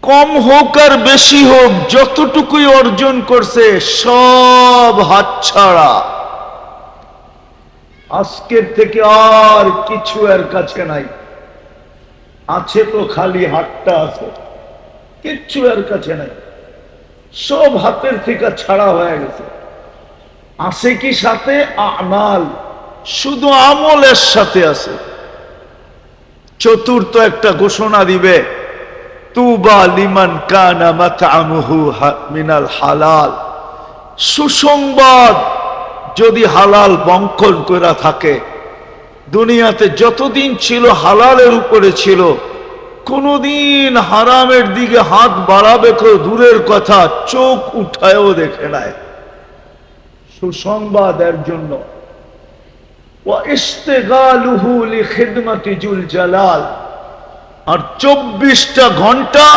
কম হোক আর বেশি হোক, যতটুকুই অর্জন করছে সব হাতছাড়া। আজকের থেকে আর কিছু এর কাছে নাই। আছে তো খালি হাতটা আছে, কিচ্ছু এর কাছে নাই, সব হাতের থেকে ছাড়া হয়ে গেছে। আছে কি সাথে? আমাল, শুধু আমলের সাথে আছে। চতুর্থ একটা ঘোষণা দিবে, তুবা লিমান কানা মাতআমুহু মিনাল হালাল। সুসংবাদ, যদি হালাল বঙ্কন করা থাকে। দুনিয়াতে যতদিন ছিল হালালের উপরে ছিল, কোনদিন হারামের দিকে হাত বাড়াবে কেউ দূরের কথা, চোখ উঠায়ও দেখে নাই। সুসংবাদ এর জন্য। ওয়া ইশতিগালুহু লিখিদমাতি যুল জালাল। আর 24টা ঘন্টা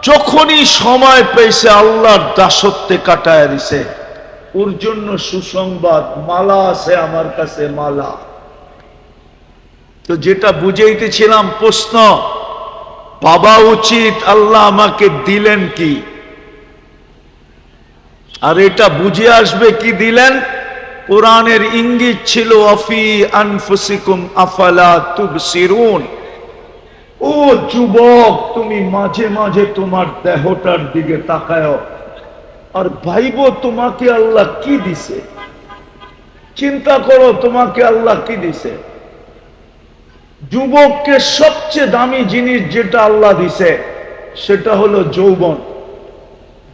যখনই সময় পেয়েছে আল্লাহর দাসত্বে কাটায় দিছে। ওর জন্য সুসংবাদ, মালা আছে আমার কাছে, মালা। তো যেটা বুঝাইতেছিলাম, প্রশ্ন ভাবা উচিত আল্লাহ আমাকে দিলেন কি, আর এটা বুঝে আসবে কি দিলেন। কোরআনের ইঙ্গিত ছিল আফি আনফুসিকুম আফালা তুবসিরুন। ও যুবক, তুমি মাঝে মাঝে তোমার দেহটার দিকে তাকায় আর ভাইবো তোমাকে আল্লাহ কি দিছে। চিন্তা করো তোমাকে আল্লাহ কি দিছে। যুবককে সবচেয়ে দামি জিনিস যেটা আল্লাহ দিছে সেটা হলো যৌবন।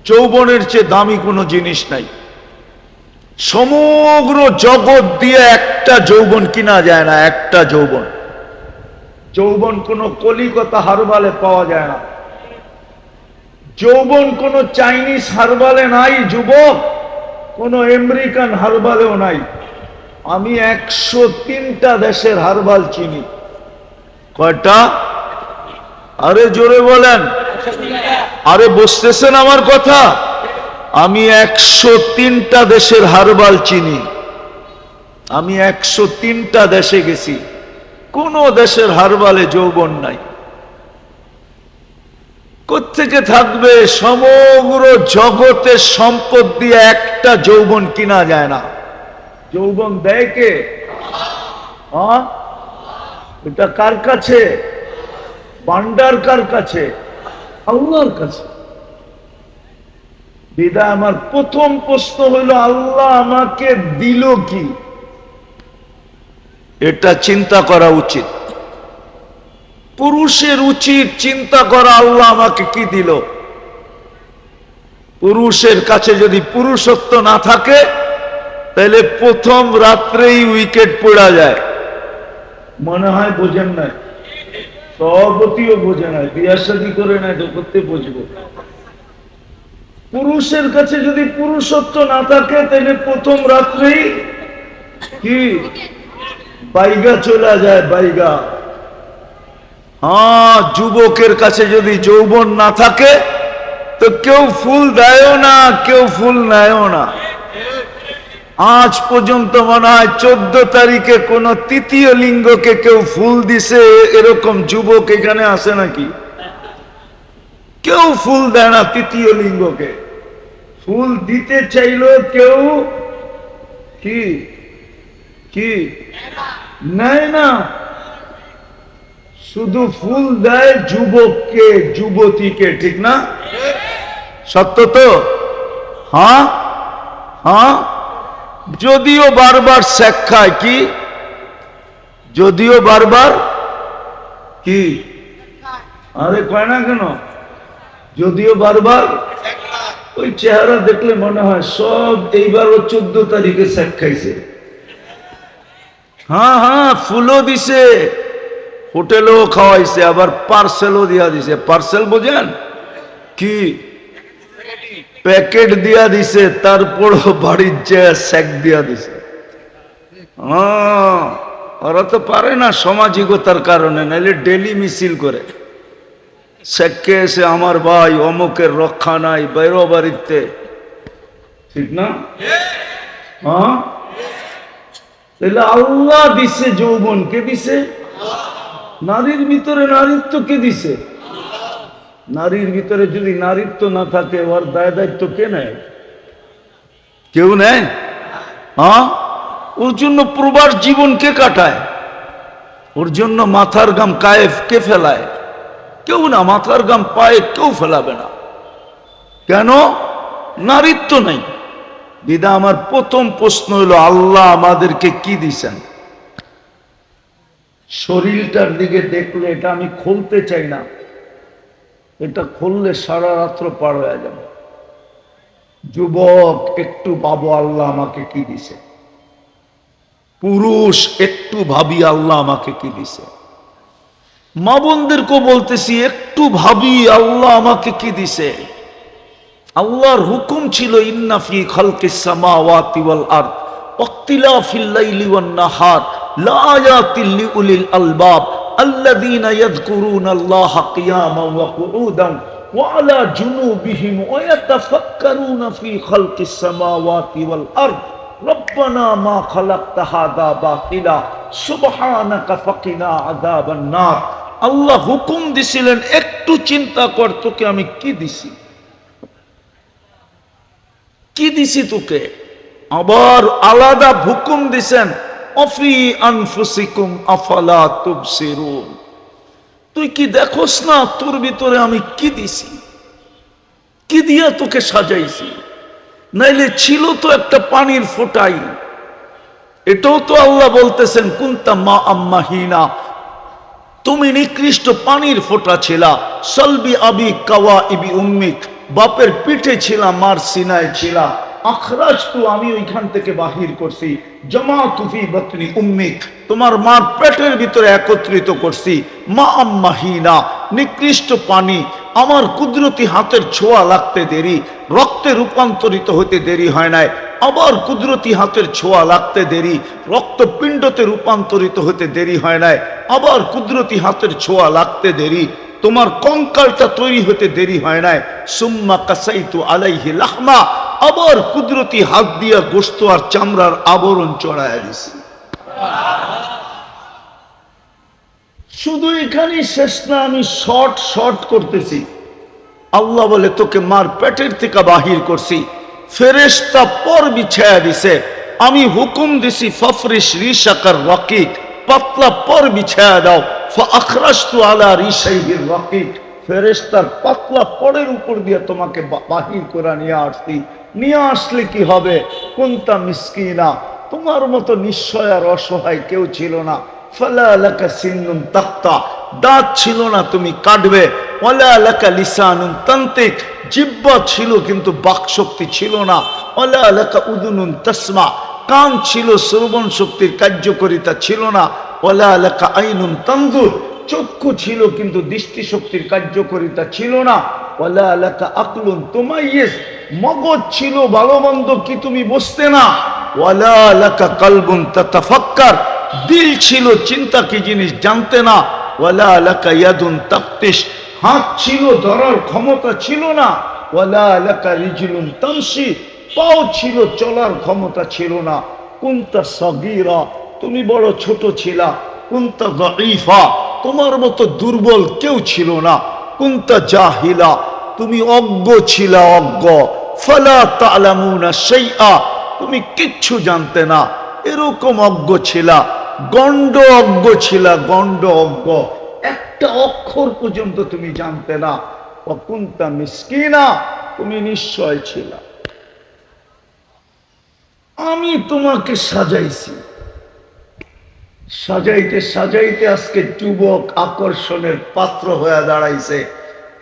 যৌবনের চেয়ে দামি কোনো জিনিস নাই। সমগ্র জগৎ দিয়ে একটা যৌবন কিনা যায় না, একটা যৌবন। যৌবন কোনো কলিকতা হারবালে পাওয়া যায় না। যৌবন কোনো চাইনিজ হারবালে নাই যুবক, কোনো আমেরিকান হারবালেও নাই। আমি 103টা দেশের হারবাল চিনি। কয়টা? আরে জোরে বলেন, আরে বুঝতেছেন আমার কথা? আমি 103টা দেশের হারবাল চিনি। আমি 103টা দেশে গেছি, কোন দেশের হারবালে যৌবন নাই। কোত্থেকে থাকবে? সমগ্র জগতের সম্পদ দিয়ে একটা যৌবন কিনা যায় না। যৌবন দেয় কে? হ্যাঁ, এটা কার কাছে? ভান্ডার কার কাছে? আল্লাহর কাছে। বিদায় আমার প্রথম প্রশ্ন হইল, আল্লাহ আমাকে দিল কি? এটা চিন্তা করা উচিত। পুরুষের উচিত চিন্তা করা, আল্লাহ আমাকে কি দিল। পুরুষের কাছে যদি পুরুষত্ব না থাকে, তাহলে প্রথম রাত্রেই উইকেট পড়া যায়। মনে হয় বোঝেন নাই, সভাপতিও বোঝে নাই, বিয়া শাদী করে নাই তো করতে বুঝবো। পুরুষের কাছে যদি পুরুষত্ব না থাকে, তাহলে প্রথম রাত্রেই কি বাইগা চলে যায়, বাইগা। হ্যাঁ, যুবকের কাছে যদি যৌবন না থাকে, তো কেউ ফুল দেয়ও না, কেউ ফুল নেয়ও না। আজ পর্যন্ত মনে হয় 14 তারিখে কোন তৃতীয় লিঙ্গকে কেউ ফুল দিছে এরকম যুবক এখানে আছে নাকি? কেউ ফুল দেয় না তৃতীয় লিঙ্গকে। ফুল দিতে চাইলো কেউ কি কি নেয় না, শুধু ফুল দেয় যুবককে, যুবতীকে। ঠিক না? সত্য তো? হ্যাঁ হ্যাঁ। যদিও বারবার শেখ খায়, কি যদিও বারবার কি, আরে কয় না কেন? যদিও বারবার। ওই চেহারা দেখলে মনে হয় সব এইবারও 14 তারিখে শেখ খাইছে। হ্যাঁ হ্যাঁ, ফুলও দিছে, হোটেলও খাওয়াইছে, আবার পার্সেলও দিয়া দিছে। পার্সেল বোঝেন কি? প্যাকেট দিয়া দিছে, তারপরও বাড়ির যে শেক দিয়া দিছে। ওরা তো পারে না সামাজিকতার কারণে, নাইলে ডেলি মিছিল করে। শেখকে এসে আমার ভাই অমুকের রক্ষা নাই, বাইরো বাড়িতে। ঠিক না? হ্যাঁ, তাহলে আল্লাহ দিছে যৌবন। কে দিছে? নারীর ভিতরে নারীত্ব কে দিছে? নারীর ভিতরে যদি নারীত্ব না থাকে, ওর দায় দায়িত্ব কে নেয়? কেউ নেয়? হ্যাঁ, ওর জন্য প্রবাস জীবন কে কাটায়? ওর জন্য মাথার গাম কায়েফ কে ফেলায়? কেউ না। মাথার গাম পায়ে কেউ ফেলাবে না। কেন? নারীত্ব নাই। বিদা আমার প্রথম প্রশ্ন হলো, আল্লাহ আমাদেরকে কি দিছেন? শরীরটার দিকে দেখলে এটা আমি খুলতে চাই না, এটা খুললে সারা রাত্র পার হয়ে যাবে। যুবক, একটু ভাবো আল্লাহ আমাকে কি দিছে। পুরুষ, একটু ভাবি আল্লাহ আমাকে কি দিছে। মা বোনদেরকেও বলতেছি, একটু ভাবি আল্লাহ আমাকে কি দিছে। আল্লাহর হুকুম ছিল, ইন্না ফি খালকিস সামাওয়াতি ওয়াল আরদ ওয়াখতিলাফিল লাইলি ওয়ান নাহার লাআয়াতিল লিউলিল আলবাব আল্লাযীনা ইয়াযকুরুনাল্লাহা কিয়ামান ওয়া কুউদান ওয়া আলা জুনুবিহিম ওয়া ইয়াতাফাক্কারুনা ফি খালকিস সামাওয়াতি ওয়াল আরদ রব্বানা মা খালাকতা হাযা বাতিলা সুবহানাকা ফাকিনা আযাবান নার। আল্লাহ হুকুম দিছিলেন, একটু চিন্তা কর তোকে আমি কি দিছি, কি দিছি তোকে। আবার আলাদা হুকুম দিছেন, অফি আনফুসিকুম আফালা তুবসিরুন। তুই কি দেখোস না তোর ভিতরে আমি কি দিছি, কি দিয়া তোকে সাজাইছি। নাইলে ছিল তো একটা পানির ফোঁটাই। এটাও তো আল্লাহ বলতেছেন, কুনতা মা আম্মাহিনা, তুমি নিকৃষ্ট পানির ফোঁটা ছিলা। সলবি আবি কাওয়া ইবি উম্মিক, বাপের পিঠে ছিলা, মার সিনায় ছিলা। আখরাজ তু, আমি ওইখান থেকে বাহির করছি। জমা তুফি বতনি উম্মিক, তোমার মার পেটের ভিতরে একত্রিত করছি। মা আম্মাহিনা, নিকৃষ্ট পানি। আমার কুদরতি হাতের ছোঁয়া লাগতে দেরি, রক্তে রূপান্তরিত হতে দেরি হয় নাই। আবার কুদরতি হাতের ছোঁয়া লাগতে দেরি, রক্তপিণ্ডতে রূপান্তরিত হতে দেরি হয় নাই। আবার কুদরতি হাতের ছোঁয়া লাগতে দেরি, তোমার কঙ্কালটা তৈরি হতে দেরি হয় নাই। সুম্মা কাসাইতু আলাইহি লাহমা, আবার কুদরতি হাত দিয়া গোশত আর চামড়ার আবরণ চড়াইয়া দিছি। শুধু এখানেই শেষ না, আমি শর্ট করতেছি। আল্লাহ বলে, তোকে মার পেটের থেকে বাহির করছি, ফেরেশতা পর বিছায়া দিছে। আমি হুকুম দিছি, ফফরিশ রিশাকার রাকিক, পাতলা পর বিছায়া দাও। ফাআখরাজতু আলা রিশাইহির রাকিক, ফেরেশতার পাতলা পরের উপর দিয়ে তোমাকে বাহির করে নিয়ে আসছি। নিয়ে আসলে কি হবে? কুনতা মিসকিনা, তোমার মতো নিশ্চয় আর অসহায় কেউ ছিল না। ফালা লাকা সিন্নুন তাক্তা, দাঁত ছিল না তুমি কাটবে। ওয়ালা লাকা লিসানুন তান্তিক, জিহ্বা ছিল কিন্তু বাকশক্তি ছিল না। ওয়ালা লাকা উদুনুন তাসমা, কান ছিল, শ্রবণ শক্তির কার্যকারিতা ছিল না। ওয়ালা লাকা আইনুন তানজুর, চক্ষু ছিল কিন্তু দৃষ্টি শক্তির কার্যকারিতা ছিল না। ওয়ালা লাকা আকলুন তুমাইয়িজ, মগজ ছিল, ভালো মন্দ কি তুমি বুঝতে না। ওয়ালা লাকা কলবুন তাতাফাক্কার, দিল ছিল, চিন্তা কি জিনিস জানতে না। ওয়ালা লাকা ইয়াদুন তাফতিশ, হাত ছিল, ধরার ক্ষমতা ছিল না। ওয়ালা লাকা রিজলুন তামশি, পাও ছিল, চলার ক্ষমতা ছিল না। কুনতা সাগীরা, তুমি বড় ছোট ছিলা। কুনতা যায়ীফা, তোমার মতো দুর্বল কেউ ছিল না। কুনতা জাহিলা, তুমি অজ্ঞ ছিলা, অজ্ঞ। ফালা তা'লামুনা শাইআ, তুমি কিচ্ছু জানতে না, এরকম অজ্ঞ ছিলা। গণ্ড অজ্ঞ ছিলা, গণ্ড অজ্ঞ, একটা অক্ষর পর্যন্ত তুমি জানতে না। কুনতা মিসকিনা, তুমি নিশ্চয় ছিলা। আমি তোমাকে সাজাইছি, সাজাইতে সাজাইতে আজকে যুবক আকর্ষণের পাত্র হয়ে দাঁড়াইছে।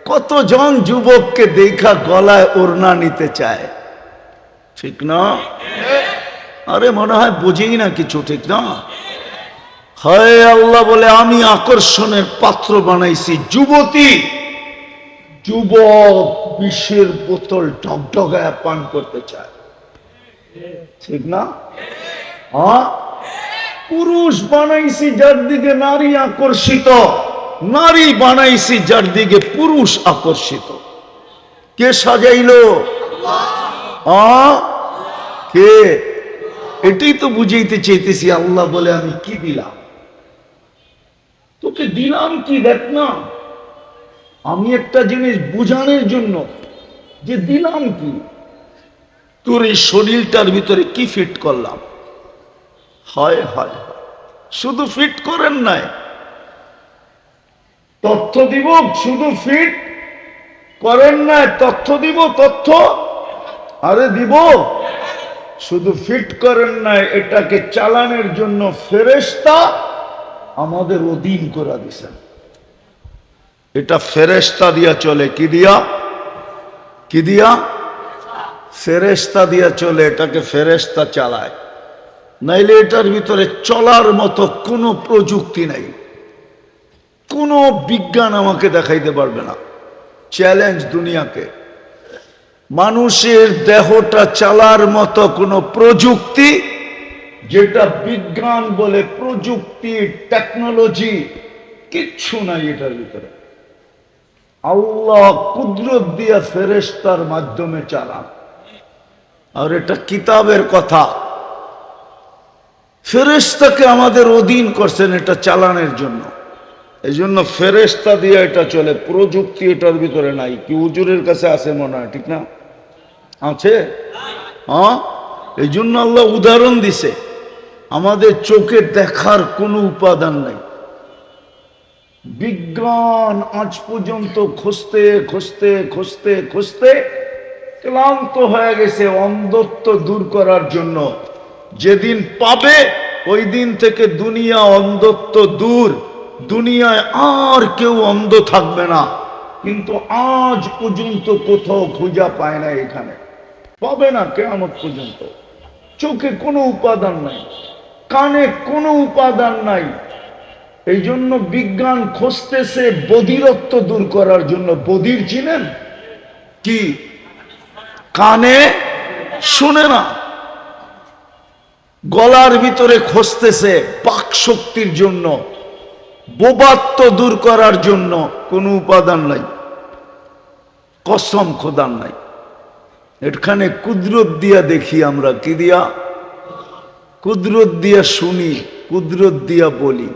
কতজন যুবককে দেখা গলায় ওড়না নিতে চায়, ঠিক না? আরে মনে হয় বুঝেই না কিছু, ঠিক না? হয় আল্লাহ বলে, আমি আকর্ষণের পাত্র বানাইছি যুবতী। যুবক বিষের বোতল ঢকঢকায় পান করতে চায়, ঠিক না? হ্যাঁ, পুরুষ বানাইছি যার দিকে নারী আকর্ষিত, নারী বানাইছি যার দিকে পুরুষ আকর্ষিত। কে সাজাইলো? কে? এটাই তো বুঝাইতে চাইতেছি। আল্লাহ বলে, আমি কি দিলাম তোকে? দিলাম কি দেখ না, আমি একটা জিনিস বুঝানোর জন্য যে দিলাম কি, তোর এই শরীরটার ভিতরে কি ফিট করলাম। হয় হয় শুধু ফিট করেন নাই, তথ্য দিব, শুধু ফিট করেন নাই, তথ্য দিব, তথ্য আরে দিব, শুধু ফিট করেন নাই, এটাকে চালানোর জন্য ফেরেশতা আমাদের অধীন করে দিছেন। এটা ফেরেশতা দিয়া চলে, কি দিয়া? কি দিয়া? ফেরেশতা দিয়া চলে, এটাকে ফেরেশতা চালায়। নাইলে এটার ভিতরে চলার মতো কোনো প্রযুক্তি নাই, কোনো বিজ্ঞান আমাকে দেখাইতে পারবে না। চ্যালেঞ্জ দুনিয়াকে, মানুষের দেহটা চালার মতো কোনো প্রযুক্তি, যেটা বিজ্ঞান বলে প্রযুক্তি, টেকনোলজি, কিচ্ছু নাই এটার ভিতরে। আল্লাহ কুদরত দিয়া ফেরেশতার মাধ্যমে চালান। আর এটা কিতাবের কথা, ফেরেশতাকে আমাদের অধীন করছেন এটা চালানোর জন্য। এই জন্য ফেরেশতা দিয়ে এটা চলে, প্রযুক্তি এটার ভিতরে নাই। কি হুজুরের কাছে আছে মনে হয়, ঠিক না? আছে, হ্যাঁ। এই জন্য আল্লাহ উদাহরণ দিছে, আমাদের চোখে দেখার কোনো উপাদান নাই। বিজ্ঞান আজ পর্যন্ত খুঁজতে খুঁজতে খুঁজতে খুঁজতে ক্লান্ত হয়ে গেছে অন্ধত্ব দূর করার জন্য। যেদিন পাবে ওই দিন থেকে দুনিয়া অন্ধত্ব দূর, দুনিয়ায় আর কেউ অন্ধ থাকবে না। কিন্তু আজ পর্যন্ত কোথাও খুঁজা পায় না, এখানে পাবে না কিয়ামত পর্যন্ত। চোখে কোনো উপাদান নাই, কানে কোনো উপাদান নাই। এই জন্য বিজ্ঞান খুঁজতেছে বধিরত্ব দূর করার জন্য। বধির চিনেন কি? কানে শুনে না, গলার ভিতরে খুঁজতেছে বাক শক্তির জন্য, বোবাত্ব দূর করার জন্য। কোনো উপাদান নাই, কসম খোদার নাই। এখানে কুদরত দিয়া দেখি আমরা, কি দিয়া? কুদরত দিয়া শুনি, কুদরত দিয়া বলি।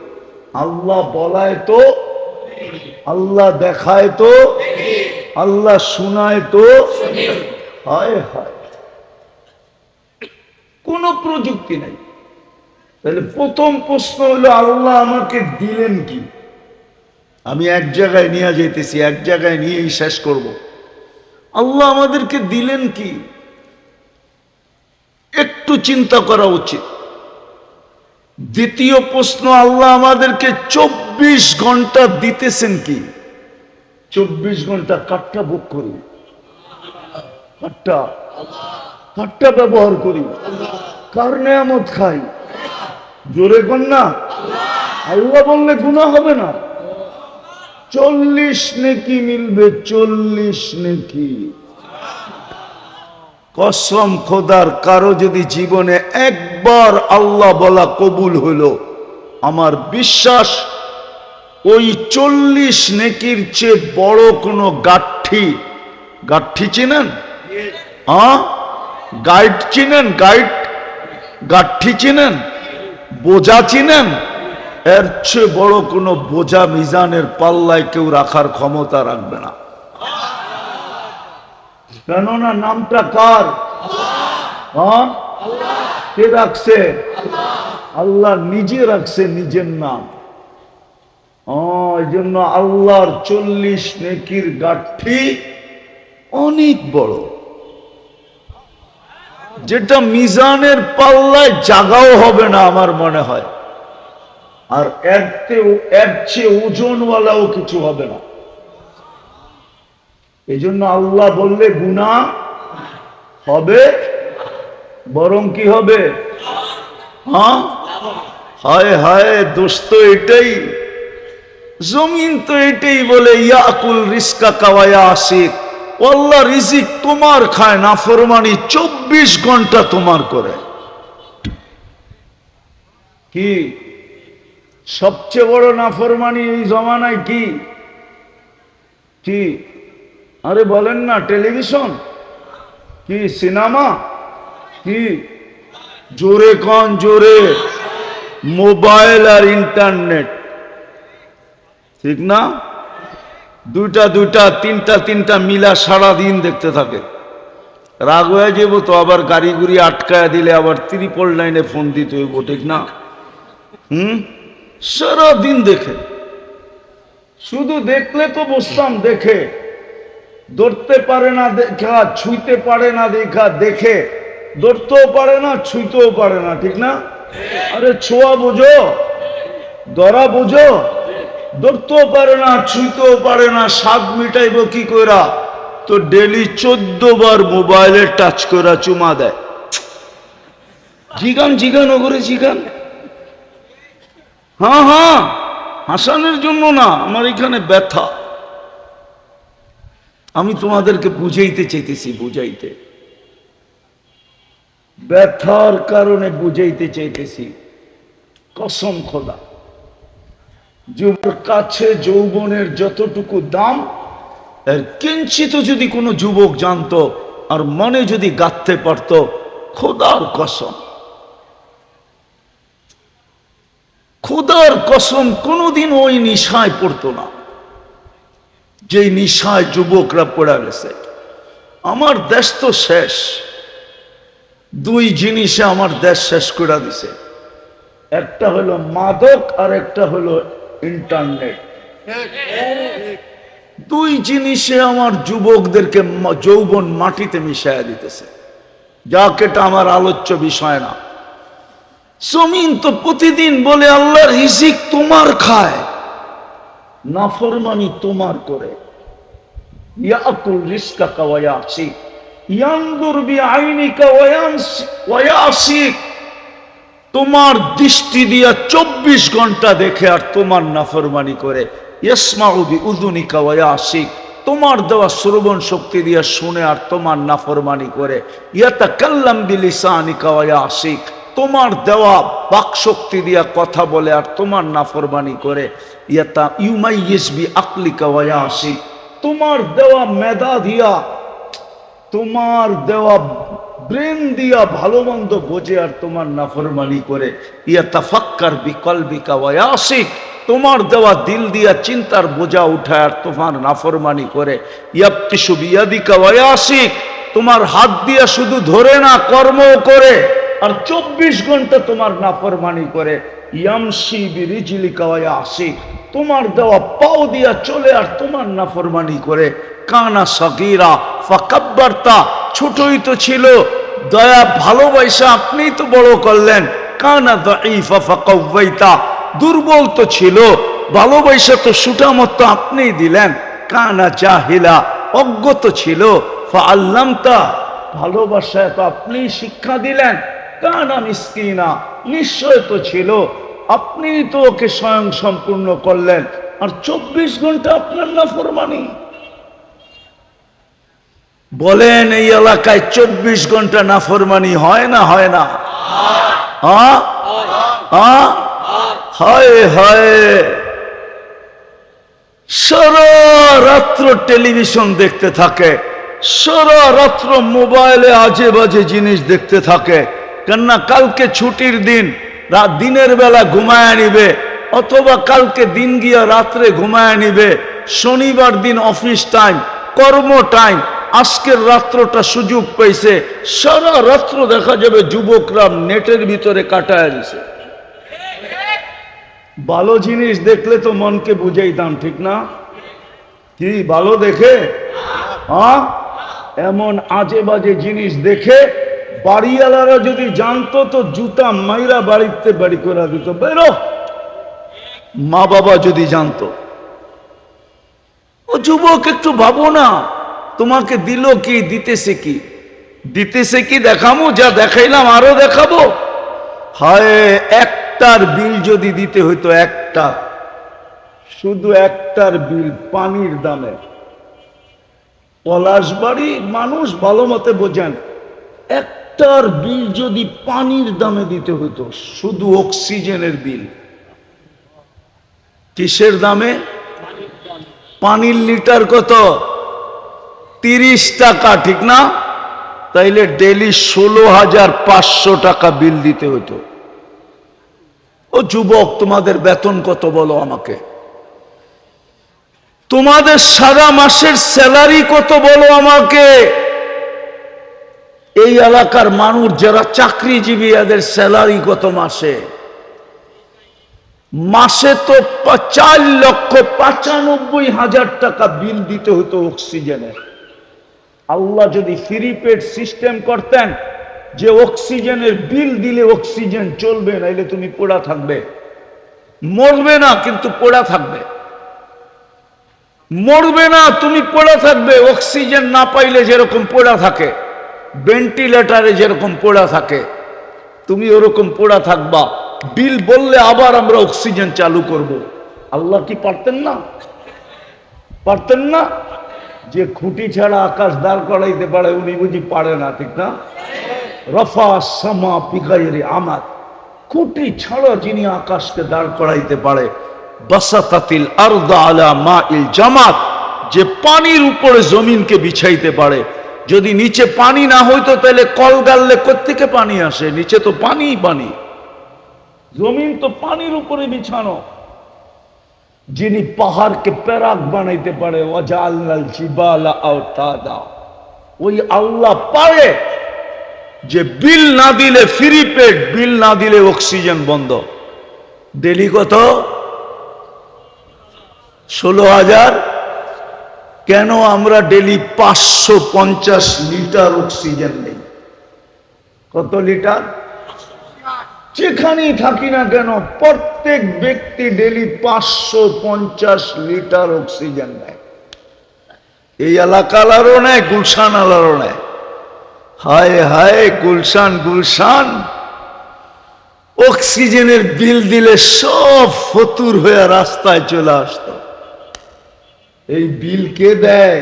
আল্লাহ বলায় তো, আল্লাহ দেখায় তো, আল্লাহ শুনায় তো। হায় হায়, কোন প্রযুক্তি নাই। তাহলে প্রথম প্রশ্ন হলো, আল্লাহ আমাকে দিলেন কি? আমি এক জায়গায় নিয়ে যেতেছি, এক জায়গায় নিয়েই শেষ করব। আল্লাহ আমাদেরকে দিলেন কি? একটু চিন্তা করা উচিত। দ্বিতীয় প্রশ্ন, আল্লাহ আমাদেরকে 24 ঘন্টা দিতেছেন কি? 24 ঘন্টা কাঠটা ভোগ করি, কাঠটা ব্যবহার করি, কার নেয়ামত খাই? জোরে কর না। আল্লাহ বললে গুনাহ হবে না। 40 নেকি মিলবে, 40 নেকি। কসম খোদার, কারো যদি জীবনে একবার আল্লাহ বলা কবুল হলো, আমার বিশ্বাস ওই 40 নেকির চেয়ে বড় কোনো গাঠি, গাঠি চিনেন? হ্যাঁ, গাইড চিনেন? গাইড, গাঠি চিনেন? বোঝা চিনেন? এর চেয়ে বড় কোনো বোঝা মিজানের পাল্লায় কেউ রাখার ক্ষমতা রাখবে না। কেননা নামটা কার? হ্যাঁ, কে রাখছে? আল্লাহ নিজে রাখছে নিজের নাম। এই জন্য আল্লাহর 40 নেকির গাঠি অনেক বড়, যেটা মিজানের পাল্লায় জাগাও হবে না আমার মনে হয়। আর এর চেয়ে ওজনওয়ালাও কিছু হবে না। এই জন্য আল্লাহ বললে গুনাহ হবে, বরং কি হবে? হ্যাঁ, হায় হায়, দোষ তো এটাই, জমিন তো এটাই বলে, ইয়াকুল রিজকা কাওয়া আসিক। আল্লাহ রিজিক তোমার খায়, নাফরমানি 24 ঘন্টা তোমার করে। কি সবচেয়ে বড় নাফরমানি এই জমানায়? কি কি? আরে বলেন না, টেলিভিশন কি? সিনেমা কি? জোরে কন, জোরে। মোবাইল আর ইন্টারনেট, ঠিক না? দুইটা দুইটা তিনটা তিনটা মিলা সারা দিন দেখতে থাকে। রাগ হয়ে যাব তো আবার গাড়ি গুড়ি আটকায় দিলে আবার 999 ফোন দিতে হইব, ঠিক না? সারা দিন দেখে, শুধু দেখলে তো বসতাম, দেখে ধরতে পারে না দেখা, ছুঁইতে পারে না দেখা, দেখে ধরতেও পারে না, ছুঁইতেও পারে না, ঠিক না? আরে ছোঁয়া বোঝো, ধরা বোঝো, ধরতেও পারে না, ছুঁইতেও পারে না, স্বাদ মিটাইব কি কইরা? তো ডেলি 14 বার মোবাইলে টাচ কইরা চুমা দেয়। জিগান জিগান ওগরে জিগান। হ্যাঁ হ্যাঁ, হাসানের জন্য না, আমার এখানে ব্যথা। আমি তোমাদেরকে বুঝাইতে চাইতেছি, বুঝাইতে, ব্যথার কারণে বুঝাইতে চাইতেছি। কসম খোদা, যুবকের কাছে যৌবনের যতটুকু দাম, এর কিঞ্চিত যদি কোনো যুবক জানতো আর মনে যদি গাঁথতে পারত, খোদার কসম, খোদার কসম কোনোদিন ওই নিশায় পড়তো না যেই নিশায় যুবকরা পড়া গেছে। আমার দেশ তো শেষ, দুই জিনিসে আমার দেশ শেষ করে দিছে, একটা হলো মাদক আর একটা হলো ইন্টারনেট। দুই জিনিসে আমার যুবকদেরকে যৌবন মাটিতে মিশাইয়া দিতেছে। যাক, এটা আমার আলোচ্য বিষয় না। জমিন তো প্রতিদিন বলে আল্লাহর রিজিক তোমার খায়, নাফরমানি তোমার করে। ইয়াকুল রিজকাকা ওয়া ইয়াসিক, ইয়ানজুর বিআইনিকা ওয়া ইয়াসিক, তোমার দৃষ্টি দিয়া 24 ঘন্টা দেখে আর তোমার নাফরমানি করে। ইয়াসমাউ বিউযুনিকা ওয়া ইয়াসিক, তোমার দেওয়া শ্রবণ শক্তি দিয়া শুনে আর তোমার নাফরমানি করে। ইয়াতাকাল্লাম বিলিসানিকা ওয়া ইয়াসিক, তোমার দেওয়া বাক শক্তি দিয়া কথা বলে আর তোমার নাফরমানি করে। ইয়াতা ইউমাইয়িজ বিআকলিকা ওয়া ইয়াসিক, তোমার দেওয়া মেধা দিয়া, তোমার দেওয়া ব্রেন দিয়া ভালো মন্দ বোঝে আর তোমার নাফরমানি করে। ইয়াতাফাক্কার বিকলবিকা ওয়া ইয়াসিক, তোমার দেওয়া দিল দিয়া চিন্তার বোঝা উঠায় আর তোমার নাফরমানি করে। ইয়াবতিশু বিয়াদিকা ওয়া ইয়াসিক, তোমার হাত দিয়া শুধু ধরে না, কর্মও করে আর 24 ঘন্টা তোমার নাফরমানি করে। ইয়ামশি বিরিজলিকা ওয়া ইয়াসিক, তোমার দেওয়া পাও দিয়া চলে আর তোমার নাফরমানি করে। কানা সগীরা ফাকাব্বারতা, ছোটই তো ছিল, দয়া ভালোবাসা আপনিই তো বড় করলেন। কানা দাঈফা ফাকাওয়াইতা, দুর্বল তো ছিল, ভালোবাসা তো সুটামত আপনিই দিলেন। কানা জাহিলা, অজ্ঞত ছিল, ফাআল্লামতা, ভালোবাসায় তো আপনিই শিক্ষা দিলেন। কানা মিসকিনা, নিশ্চয় তো ছিল, আপনিই তো ওকে স্বয়ং সম্পূর্ণ করলেন আর 24 ঘন্টা আপনার নাফরমানি। বলেন এই এলাকায় 24 ঘন্টা নাফরমানি হয় না? হয় না? হয় হয়। সারা রাত্র টেলিভিশন দেখতে থাকে, সারা রাত্র মোবাইলে আজে বাজে জিনিস দেখতে থাকে। কেননা কালকে ছুটির দিন, দিনের বেলা ঘুমায় নিবে, অথবা কালকে দিন গিয়া রাত্রে ঘুমায় নিবে। শনিবার দিন অফিস টাইম, কর্ম টাইম, আজকের রাত্রটা সুযোগ পাইছে, সারা রাত্র দেখা যাবে যুবকরা নেটের ভিতরে কাটায় দিছে। ভালো জিনিস দেখলে তো মনকে বুঝাইতাম, ঠিক না? কি ভালো দেখে, হ্যাঁ, এমন আজে বাজে জিনিস দেখে বাড়িওয়ালারা যদি জানতো তো জুতা মাইরা বাড়িতে বাড়ি করে দিত, বেরো। মা বাবা যদি জানতো। ও যুবক, একটু ভাবো না, তোমাকে দিল কি, দিতেছে কি? দিতেছে কি দেখাবো? যা দেখাইলাম আরো দেখাবো? হায়, একটার বিল যদি দিতে হইতো, একটা, শুধু একটার বিল পানির দামে। পলাশবাড়ি মানুষ ভালো মতে বোঝেন, একটার বিল যদি পানির দামে দিতে হইতো, শুধু অক্সিজেনের বিল। কিসের দামে? পানির লিটার কত? 30 টাকা, ঠিক না? তাইলে ডেলি 16,500 টাকা বিল দিতে হতো। ও যুবক, তোমাদের বেতন কত বলো আমাকে? তোমাদের সারা মাসের স্যালারি কত বলো আমাকে। এই এলাকার মানুষ যারা চাকরিজীবী এদের স্যালারি কত মাসে? মাসে তো 4,95,000 টাকা বিল দিতে হতো অক্সিজেনের। আল্লাহ যদি ফ্রি পেড সিস্টেম করতেন যে অক্সিজেনের বিল দিলে অক্সিজেন চলবে, নাইলে তুমি পড়া থাকবে, মরবে না কিন্তু পড়া থাকবে, মরবে না তুমি পড়া থাকবে। অক্সিজেন না পাইলে যেরকম পড়া থাকে, ভেন্টিলেটারে যেরকম পড়া থাকে, তুমি ওরকম পড়া থাকবা। বিল বললে আবার আমরা অক্সিজেন চালু করব। আল্লাহ কি পারতেন না? পারতেন না? যে খুঁটি ছাড়া আকাশ দাঁড় করাইতে পারে উনি বুঝি পারে না? ঠিক না? রফা সামা বিগাইরি আমাদ, খুঁটি ছাড়া যিনি আকাশকে দাঁড় করাইতে পারে। বাসাতাতিল আরদা আলা মাইল জামাত, যে পানির উপরে জমিনকে বিছাইতে পারে। যদি নিচে পানি না হইতো তাহলে কল গাললে কোত্থেকে পানি আসে? নিচে তো পানি পানি, জমিন তো পানির উপরে বিছানো। যিনি পাহাড়কে প্যারাক বানাইতে পারে, ওয়াজআলনাল জিবালা আওতাদা, ওই আল্লাহ পারে যে বিল না দিলে ফ্রি পেড, বিল না দিলে অক্সিজেন বন্ধ। ডেলি কত? 16,000। কেন আমরা ডেলি 550 লিটার অক্সিজেন নেই? কত লিটার? যেখানেই থাকি না কেন প্রত্যেক ব্যক্তি ডেলি 550 লিটার অক্সিজেন নেয়। এই এলাকালারও নেয়, গুলশান আলারও নেয়। হায় হায় গুলশান, গুলশান অক্সিজেনের বিল দিলে সব ফতুর হয়ে রাস্তায় চলে আসতো। এই বিল কে দেয়?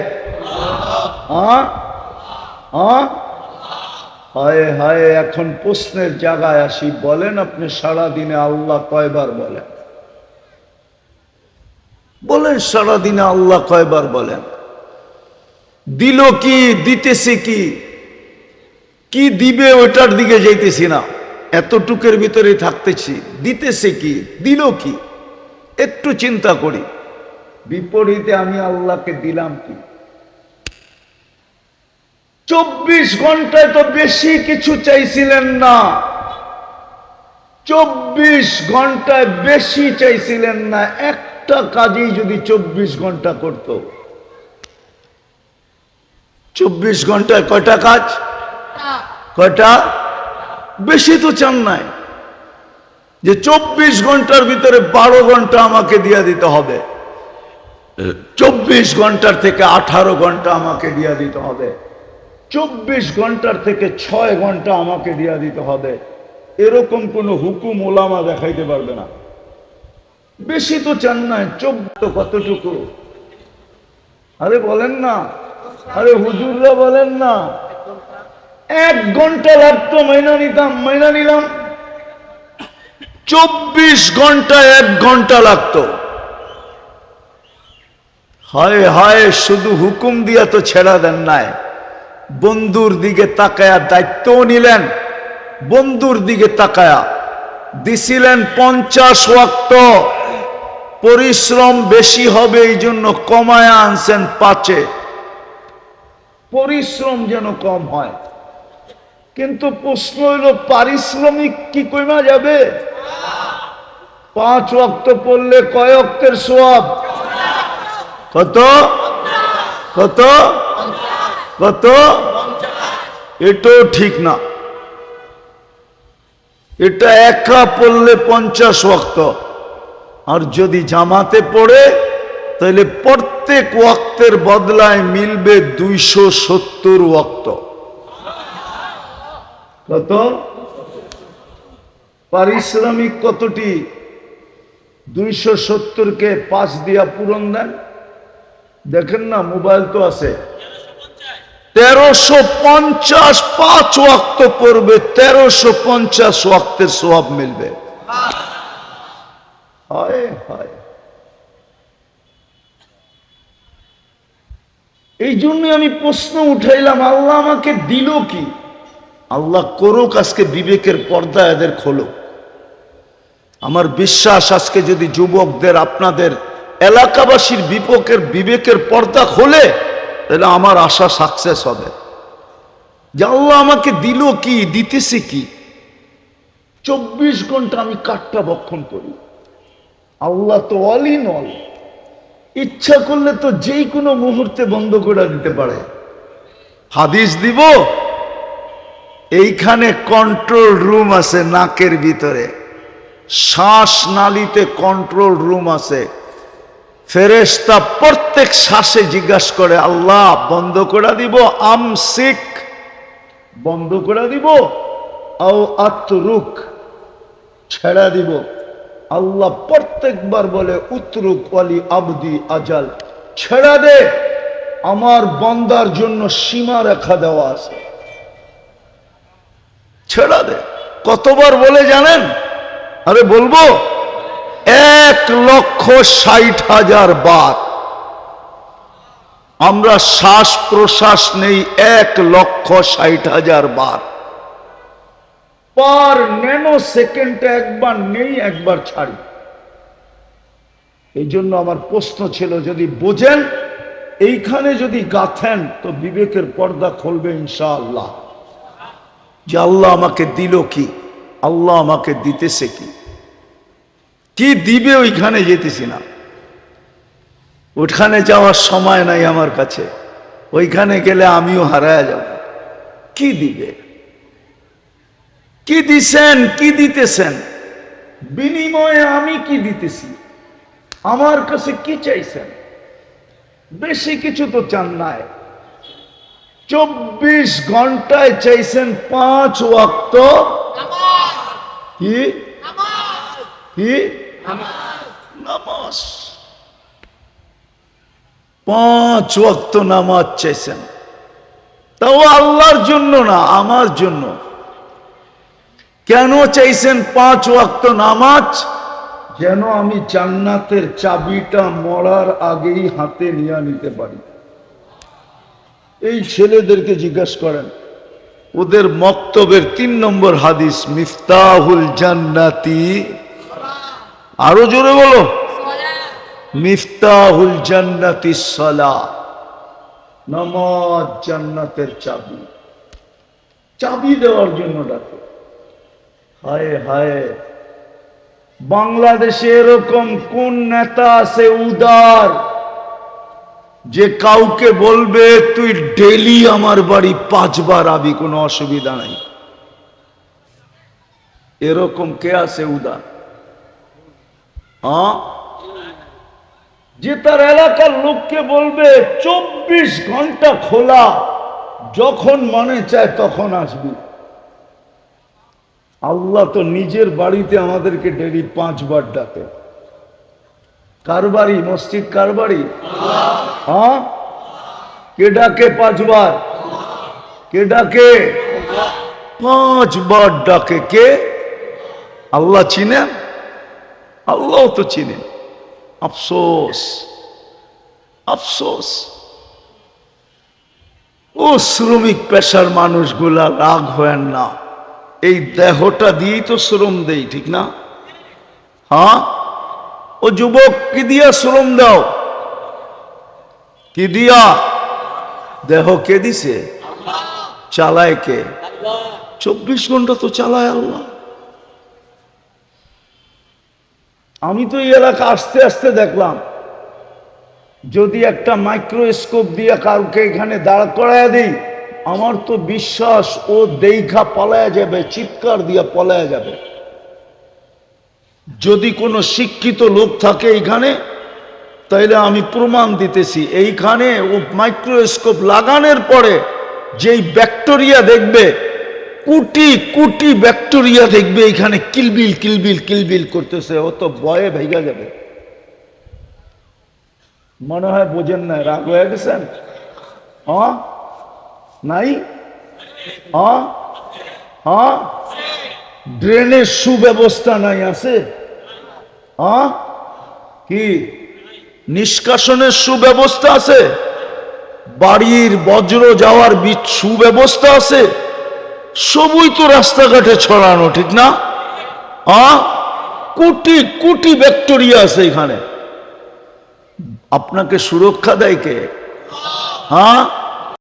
হায় হায়। এখন প্রশ্নের জায়গায় আসি, বলেন আপনি সারাদিনে আল্লাহ কয়বার বলেন? বলেন সারাদিনে আল্লাহ কয়বার বলেন? দিল কি? দিতেছে কি? কি দিবে ওটার দিকে যাইতেছি না, এতটুকের ভিতরে থাকতেছি। দিতেছে কি? দিল কি? একটু চিন্তা করি। বিপরীতে আমি আল্লাহকে দিলাম কি? 24 ঘন্টায় তো বেশি কিছু চাইছিলেন না। 24 ঘন্টায় বেশি চাইছিলেন না। একটা কাজই যদি 24 ঘন্টা করত। 24 ঘন্টায় কয়টা কাজ? কয়টা? বেশি তো চান নাই যে 24 ঘন্টার ভিতরে 12 ঘন্টা আমাকে দিয়ে দিতে হবে, 24 ঘন্টার থেকে 18 ঘন্টা আমাকে দিয়ে দিতে হবে, 24 ঘন্টার থেকে 6 ঘন্টা আমাকে দিয়ে দিতে হবে। এরকম কোন হুকুম ওলামা দেখাইতে পারবে না। বেশি তো চান নাই। 14 কতটুকু? আরে বলেন না, আরে হুজুররা বলেন না। 1 ঘন্টা লাগতো, মাইনা নিতাম, মাইনা নিলাম। 24 ঘন্টায় 1 ঘন্টা লাগতো। হায় হায়, শুধু হুকুম দিয়া তো ছেড়া দেন নাই, বন্ধুর দিকে তাকায়া দায়িত্বও নিলেন। বন্ধুর দিকে তাকায়া দিছিলেন 50 ওয়াক্ত। পরিশ্রম বেশি হবে এই জন্য কমায়া আনছেন 5-এ, পরিশ্রম যেন কম হয়। কিন্তু প্রশ্ন হইল পারিশ্রমিক কি কমা যাবে? 5 ওয়াক্ত পড়লে কয় ওয়াক্তের সওয়াব? কত কত কত? এটাও ঠিক না। এটা একা পড়লে 50 ওয়াক্ত, আর যদি জামাতে পড়ে তাহলে প্রত্যেক ওয়াক্তের বদলায় মিলবে 270 ওয়াক্ত। কত? পারিশ্রমিক কতটি? 270-কে 5 দিয়া পূরণ দেন। দেখেন না, মোবাইল তো আছে। 1350 5 ওয়াক্ত পড়বে, 1350 ওয়াক্তের সওয়াব মিলবে। হায় হায়। এই জন্য আমি প্রশ্ন উঠাইলাম, আল্লাহ আমাকে দিল কি? আল্লাহ করুক আজকে বিবেকের পর্দা এদের খোলো। আমার বিশ্বাস আজকে যদি যুবকদের আপনাদের এলাকাবাসীর বিবেকের পর্দা খোলে, তাহলে আমার আশা সাকসেস হবে। যে আল্লাহ আমাকে দিল কি, দিতেছে কি। 24 ঘন্টা আমি কাঠটা ভক্ষণ করি। আল্লাহ তো অল ইন অল, ইচ্ছা করলে তো যেই কোনো মুহূর্তে বন্ধ করে দিতে পারে। হাদিস দিব, এইখানে কন্ট্রোল রুম আছে নাকের ভিতরে, শ্বাস নালীতে কন্ট্রোল রুম আছে। ফেরেশতা প্রত্যেক শ্বাসে জিজ্ঞাসা করে, আল্লাহ বন্ধ করে দিব, আমসিক বন্ধ করে দিব, আও আতরুক ছেড়া দিব। আল্লাহ প্রত্যেকবার বলে, উতরুক ওয়ালি আবদি আজাল, ছেড়া দে, আমার বান্দার জন্য সীমা রেখা দেওয়া আছে, ছেড়া দে। কতবার বলে জানেন? আরে বলবো, 1,60,000 বার। আমরা শ্বাস প্রশ্বাস নেই 1,60,000 বার। পার ন্যানো সেকেন্ডে একবার নেই, একবার ছাড়ি। এই জন্য আমার প্রশ্ন ছিল, যদি বোঝেন, এইখানে যদি গাথেন, তো বিবেকের পর্দা খুলবে ইনশাআল্লাহ। যে আল্লাহ আমাকে দিল কি, আল্লাহ আমাকে দিতেছে কি, কি দিবে ওইখানে যেতেছি না। ওইখানে যাওয়ার সময় নাই আমার কাছে, ওইখানে গেলে আমিও হারায় যাব। কি দিবে, কি দিছেন, কি দিতেছেন, বিনিময়ে আমি কি দিতেছি, আমার কাছে কি চাইছেন? বেশি কিছু তো চান নাই। 24 ঘন্টায় চাইছেন 5 ওয়াক্ত কি কি নামাজ। 5 ওয়াক্ত নামাজ চাইছেন, তাও আল্লাহর জন্য না, আমার জন্য। কেন চাইছেন 5 ওয়াক্ত নামাজ? যেন আমি জান্নাতের চাবিটা মরার আগেই হাতে নিয়ে নিতে পারি। এই ছেলেদেরকে জিজ্ঞাসা করেন, ওদের মক্তবের 3 নম্বর হাদিস, মিফতাহুল জান্নাতি, আরো জোরে বলো, মিফতাহুল জান্নাতি সালাহ, নামাজ জান্নাতের চাবি। চাবি দেওয়ার জন্য ডাকে। হায় হায়, বাংলাদেশে এরকম কোন নেতা আছে উদার, যে কাউকে বলবে তুই ডেলি আমার বাড়ি 5 বার আবি, কোনো অসুবিধা নাই? এরকম কে আছে উদার? যে তার এলাকার লোককে বলবে 24 ঘন্টা খোলা, যখন মনে চায় তখন আসবি। আল্লাহ তো নিজের বাড়িতে আমাদেরকে ডেলি 5 বার ডাকে। কার বাড়ি? মসজিদ কার বাড়ি? হ্যাঁ, কে ডাকে 5 বার? কে ডাকে? 5 বার ডাকে। কে? আল্লাহ চিনেন? আল্লাহ তো চিনেন। আফসোস, আফসোস, ও শ্রমিক পেশার মানুষগুলা রাগ হয় না, এই দেহটা দিয়েই তো শ্রম দেই, ঠিক না? হ্যাঁ, ও যুবক, কি দিয়া শ্রম দাও? কি দিয়া? দেহ কে দিছে? চালায় কে? 24 ঘন্টা তো চালায় আল্লাহ। আমি তো এই এলাকা আস্তে আস্তে দেখলাম, যদি একটা মাইক্রোস্কোপ দিয়ে কাউকে এখানে দাঁড় করায় দিই, আমার তো বিশ্বাস ও দেইখা পলায়া যাবে, চিৎকার দিয়া পলায়া যাবে। যদি কোনো শিক্ষিত লোক থাকে এইখানে, তাইলে আমি প্রমাণ দিতেছি, এইখানে ও মাইক্রোস্কোপ লাগানোর পরে যেই ব্যাকটেরিয়া দেখবে, কোটি কোটি ব্যাকটেরিয়া দেখবে এখানে কিলবিল কিলবিল কিলবিল করতেছে, ও তো ভয়ে ভেঙে যাবে। মনে হয় বোঝেন না, রাগ হয়ে গেছেন? হ্যাঁ নাই? হ্যাঁ হ্যাঁ, ড্রেনের সুব্যবস্থা নাই, আছে? হ্যাঁ, কি নিষ্কাশনের সুব্যবস্থা আছে? বাড়ির বজ্র যাওয়ার সুব্যবস্থা আছে? সবই তো রাস্তাঘাটে ছড়ানো, ঠিক না? কোটি কোটি ব্যাকটেরিয়া আছে এখানে। আপনাকে সুরক্ষা দেয় কে? হ্যাঁ,